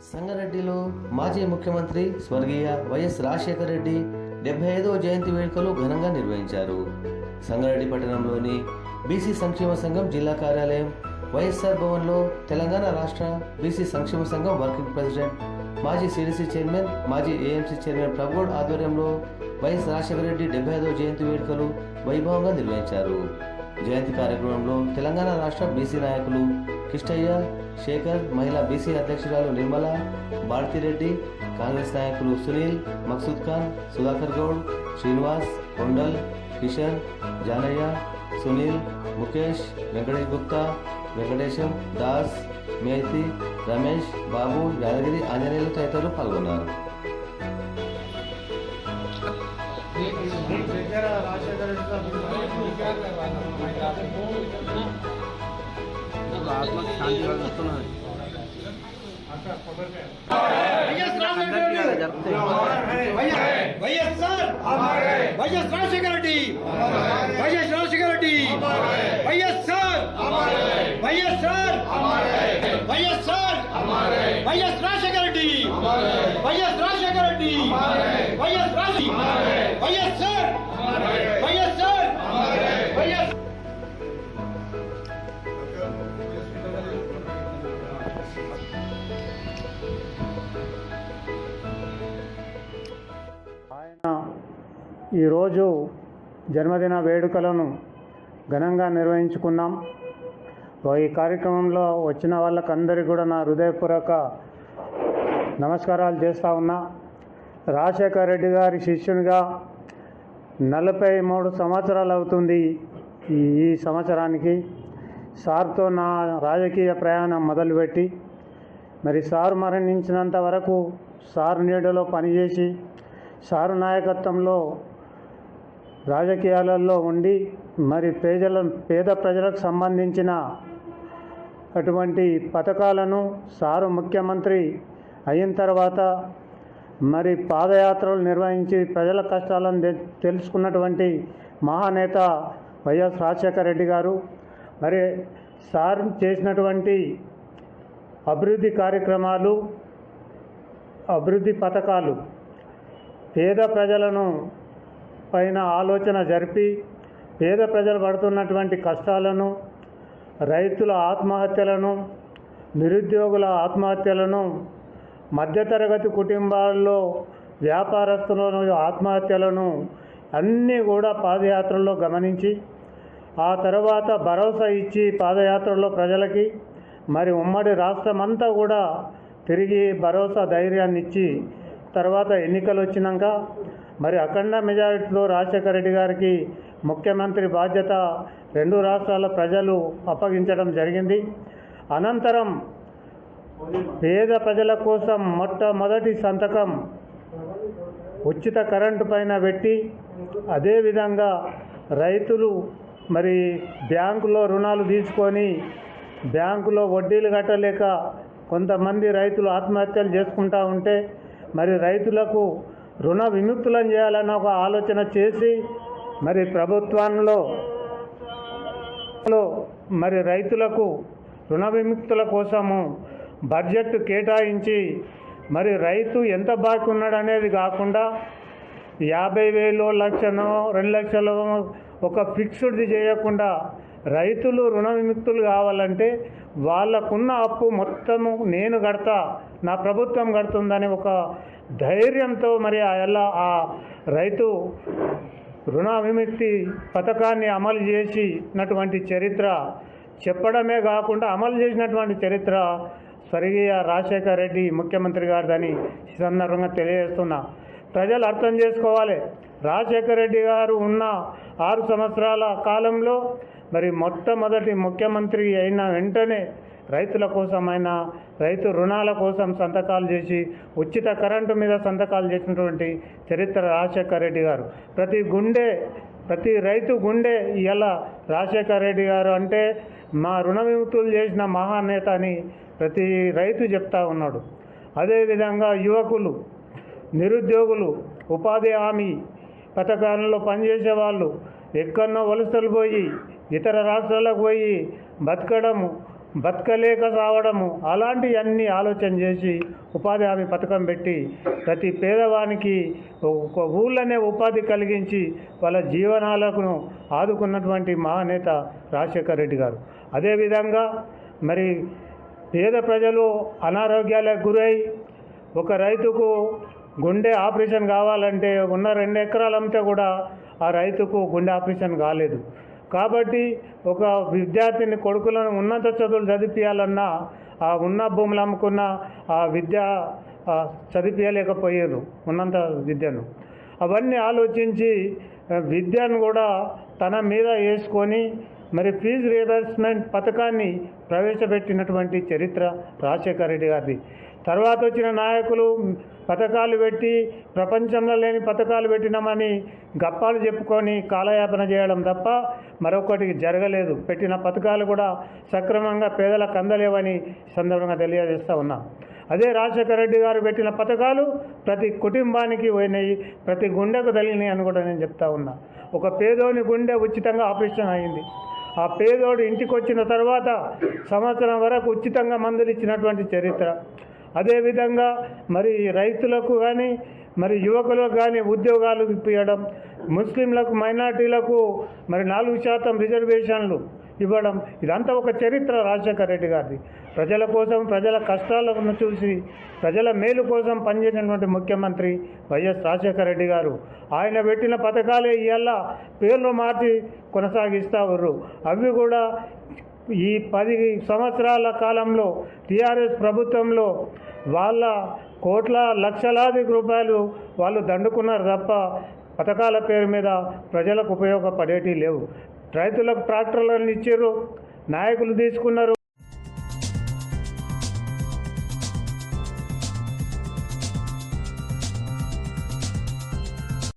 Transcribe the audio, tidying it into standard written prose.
సంగారెడ్డిలో మాజీ ముఖ్యమంత్రి స్వర్గీయ వైఎస్ రాజశేఖర రెడ్డి 75వ జయంతి వేడుకలు ఘనంగా నిర్వహించారు. సంగారెడ్డి పట్టణంలోని బీసీ సంక్షేమ సంఘం జిల్లా కార్యాలయం వైఎస్ఆర్ భవన్లో తెలంగాణ రాష్ట్ర బీసీ సంక్షేమ సంఘం వర్కింగ్ ప్రెసిడెంట్, మాజీ సిడిసి చైర్మన్, మాజీ ఏఎంసీ చైర్మన్ ప్రభుగౌడ్ ఆధ్వర్యంలో వైఎస్ రాజశేఖర రెడ్డి 75వ జయంతి వేడుకలు వైభవంగా నిర్వహించారు. జయంతి కార్యక్రమంలో తెలంగాణ రాష్ట్ర బీసీ నాయకులు కిష్టయ్య, శేఖర్, మహిళా బీసీ అధ్యక్షురాలు నిర్మల, భారతిరెడ్డి, కాంగ్రెస్ నాయకులు సునీల్, మక్సూద్ ఖాన్, సుధాకర్ గౌడ్, శ్రీనివాస్, కొండల్, కిషన్, జానయ్య, సునీల్, ముఖేష్, వెంకటేష్ గుప్తా, వెంకటేశం, దాస్, మేతి, రమేష్, బాబు, యాదగిరి, ఆంజనేయులు తదితరులు పాల్గొన్నారు. YS Rajasekhara Reddy, YS Rajasekhara Reddy, YSR, YSR, YSR, YS Rajasekhara Reddy, YS Rajasekhara Reddy, YS Raji, YSR, YSR, YS. ఈరోజు జన్మదిన వేడుకలను ఘనంగా నిర్వహించుకున్నాం. ఈ కార్యక్రమంలో వచ్చిన వాళ్ళకందరికీ కూడా నా హృదయపూర్వక నమస్కారాలు చేస్తూ ఉన్నా. రాజశేఖర రెడ్డి గారి శిష్యునిగా 43 సంవత్సరాలు అవుతుంది. ఈ సంవత్సరానికి సార్తో నా రాజకీయ ప్రయాణం మొదలుపెట్టి, మరి సారు మరణించినంత వరకు సారు నీడలో పనిచేసి సారు నాయకత్వంలో రాజకీయాలలో ఉండి, మరి పేద ప్రజలకు సంబంధించిన అటువంటి పథకాలను సారు ముఖ్యమంత్రి అయిన తర్వాత మరి పాదయాత్రలు నిర్వహించి ప్రజల కష్టాలను తెలుసుకున్నటువంటి మహానేత వైఎస్ రాజశేఖర రెడ్డి గారు. మరి సార్ చేసినటువంటి అభివృద్ధి కార్యక్రమాలు, అభివృద్ధి పథకాలు పేద ప్రజలను పైన ఆలోచన జరిపి పేద ప్రజలు పడుతున్నటువంటి కష్టాలను, రైతుల ఆత్మహత్యలను, నిరుద్యోగుల ఆత్మహత్యలను, మధ్యతరగతి కుటుంబాల్లో వ్యాపారస్తులను ఆత్మహత్యలను అన్నీ కూడా పాదయాత్రలో గమనించి, ఆ తర్వాత భరోసా ఇచ్చి పాదయాత్రలో ప్రజలకి మరి ఉమ్మడి రాష్ట్రమంతా కూడా తిరిగి భరోసా ధైర్యాన్ని ఇచ్చి, తర్వాత ఎన్నికలు వచ్చినాక మరి అఖండ మెజారిటీలో రాజశేఖర రెడ్డి గారికి ముఖ్యమంత్రి బాధ్యత 2 రాష్ట్రాల ప్రజలు అప్పగించడం జరిగింది. అనంతరం పేద ప్రజల కోసం మొట్టమొదటి సంతకం ఉచిత కరెంటు పైన పెట్టి, అదేవిధంగా రైతులు మరి బ్యాంకులో రుణాలు తీసుకొని బ్యాంకులో వడ్డీలు కట్టలేక కొంతమంది రైతులు ఆత్మహత్యలు చేసుకుంటూ ఉంటే, మరి రైతులకు రుణ విముక్తులను చేయాలన్న ఒక ఆలోచన చేసి మరి ప్రభుత్వంలో మరి రైతులకు రుణ విముక్తుల కోసము బడ్జెట్ కేటాయించి, మరి రైతు ఎంత బాకీ ఉన్నాడు అనేది కాకుండా 50,000, లక్షనో 2 లక్షలు ఒక ఫిక్స్డ్ది చేయకుండా రైతులు రుణ విముక్తులు కావాలంటే వాళ్ళకున్న అప్పు మొత్తము నేను కడతా, నా ప్రభుత్వం కడుతుందని ఒక ధైర్యంతో మరి ఆ రైతు రుణ విముక్తి పథకాన్ని అమలు చేసినటువంటి చరిత్ర చెప్పడమే కాకుండా అమలు చేసినటువంటి చరిత్ర స్వర్గీయ రాజశేఖర రెడ్డి ముఖ్యమంత్రి గారిదని ఈ సందర్భంగా తెలియజేస్తున్నా. ప్రజలు అర్థం చేసుకోవాలి, రాజశేఖర రెడ్డి గారు ఉన్న 6 సంవత్సరాల కాలంలో మరి మొట్టమొదటి ముఖ్యమంత్రి అయిన వెంటనే రైతుల కోసమైనా రైతు రుణాల కోసం సంతకాలు చేసి ఉచిత కరెంటు మీద సంతకాలు చేసినటువంటి చరిత్ర రాజశేఖర రెడ్డి గారు. ప్రతి రైతు గుండె ఇలా రాజశేఖర రెడ్డి గారు అంటే మా రుణ విముక్తులు చేసిన మహానేత అని ప్రతి రైతు చెప్తా ఉన్నాడు. అదేవిధంగా యువకులు, నిరుద్యోగులు, ఉపాధి హామీ పథకాలలో పనిచేసే వాళ్ళు ఎక్కడో వలసలు పోయి ఇతర రాష్ట్రాలకు పోయి బతకడము, బతకలేక సావడము అలాంటివన్నీ ఆలోచన చేసి ఉపాధి హామీ పథకం పెట్టి ప్రతి పేదవానికి ఒక ఊళ్ళోనే ఉపాధి కలిగించి వాళ్ళ జీవనాలను ఆదుకున్నటువంటి మహానేత రాజశేఖర రెడ్డి గారు. అదేవిధంగా మరి పేద ప్రజలు అనారోగ్యాలకు గురై ఒక రైతుకు గుండె ఆపరేషన్ కావాలంటే ఉన్న 2 ఎకరాలు అమ్మితే కూడా ఆ రైతుకు గుండె ఆపరేషన్ కాలేదు. కాబట్టి ఒక విద్యార్థిని కొడుకులను ఉన్నత చదువులు చదివించాలన్నా ఆ ఉన్న భూములు అమ్ముకున్న ఆ విద్య చదివించలేకపోయారు ఉన్నంత విద్యను. అవన్నీ ఆలోచించి విద్యను కూడా తన మీద వేసుకొని మరి ఫీజు రియంబర్స్మెంట్ పథకాన్ని ప్రవేశపెట్టినటువంటి చరిత్ర రాజశేఖర రెడ్డి గారిది. తర్వాత వచ్చిన నాయకులు పథకాలు పెట్టి ప్రపంచంలో లేని పథకాలు పెట్టినామని గప్పాలు చెప్పుకొని కాలయాపన చేయడం తప్ప మరొకటి జరగలేదు. పెట్టిన పథకాలు కూడా సక్రమంగా పేదలకు అందలేవని సందర్భంగా తెలియజేస్తూ ఉన్నా. అదే రాజశేఖర రెడ్డి గారు పెట్టిన పథకాలు ప్రతి కుటుంబానికి పోయినాయి, ప్రతి గుండెకు తగిలినాయి అని కూడా నేను చెప్తా ఉన్నా. ఒక పేదోని గుండె ఉచితంగా ఆపరేషన్ అయింది. ఆ పేదోడు ఇంటికి వచ్చిన తర్వాత సంవత్సరం వరకు ఉచితంగా మందులు ఇచ్చినటువంటి చరిత్ర. అదేవిధంగా మరి రైతులకు కానీ మరి యువకులకు కానీ ఉద్యోగాలు ఇప్పించడం, ముస్లింలకు మైనార్టీలకు మరి 4% రిజర్వేషన్లు ఇవ్వడం, ఇదంతా ఒక చరిత్ర రాజశేఖర రెడ్డి గారిది. ప్రజల కోసం ప్రజల కష్టాలను చూసి ప్రజల మేలు కోసం పనిచేసినటువంటి ముఖ్యమంత్రి వైఎస్ రాజశేఖర రెడ్డి గారు. ఆయన పెట్టిన పథకాలే ఇవాళ పేర్లు మార్చి కొనసాగిస్తారు. అవి కూడా ఈ 10 సంవత్సరాల కాలంలో టీఆర్ఎస్ ప్రభుత్వంలో వాళ్ళ కోట్ల లక్షలాది రూపాయలు వాళ్ళు దండుకున్నారు తప్ప పథకాల పేరు మీద ప్రజలకు ఉపయోగపడేటివి లేవు. రైతులకు ట్రాక్టర్లను ఇచ్చారు, నాయకులు తీసుకున్నారు.